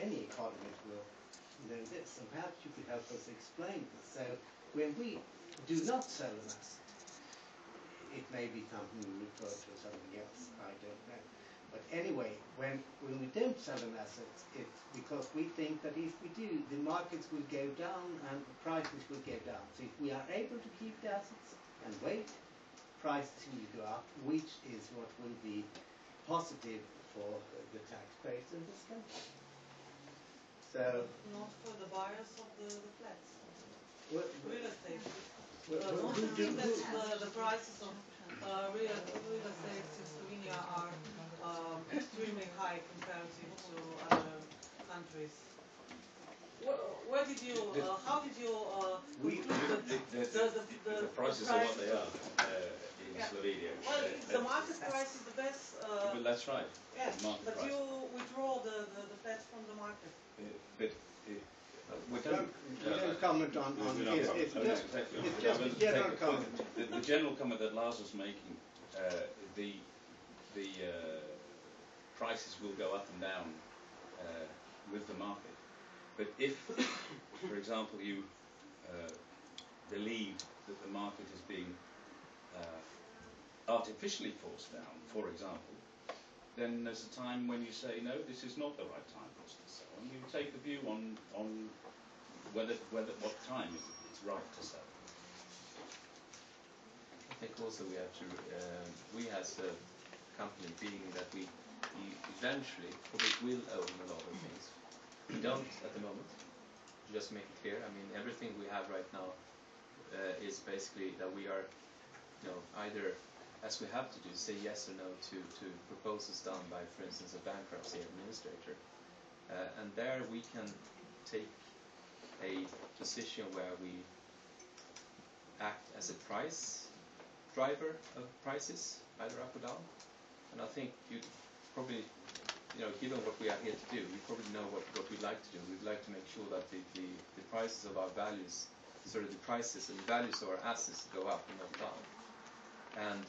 any economist will know this, and perhaps you could help us explain this. So when we do not sell an asset, it may be something we refer to as something else, I don't know. But anyway, when we don't sell an asset, it's because we think that if we do, the markets will go down and the prices will go down. So if we are able to keep the assets and wait, prices will go up, which is what will be positive for the taxpayers in this country. So not for the buyers of the flats, real estate. Don't you think that the prices of real estate in Slovenia are extremely high comparative to other countries? Where did you, how did you conclude that the prices are what they are in Slovenia? Well, the market price is the best. Well, that's right. Yes, market but price. you withdraw the flats from the market. But we don't comment on it. It's just a general comment. The general comment that Lars was making, the prices will go up and down with the market. But if, for example, you believe that the market is being artificially forced down, for example, then there's a time when you say, no, this is not the right time for us to sell. And you take a view on what time it's right to sell. I think also we have to, we as a company, being that we eventually probably will own a lot of things. We don't at the moment, just to make it clear. I mean, everything we have right now is basically that we are, either, as we have to do, say yes or no to proposals done by, for instance, a bankruptcy administrator. And there we can take a position where we act as a price driver of prices, either up or down. And I think you probably, given what we are here to do, you probably know what we'd like to do. We'd like to make sure that the prices of our values, the prices and values of our assets go up and not down. And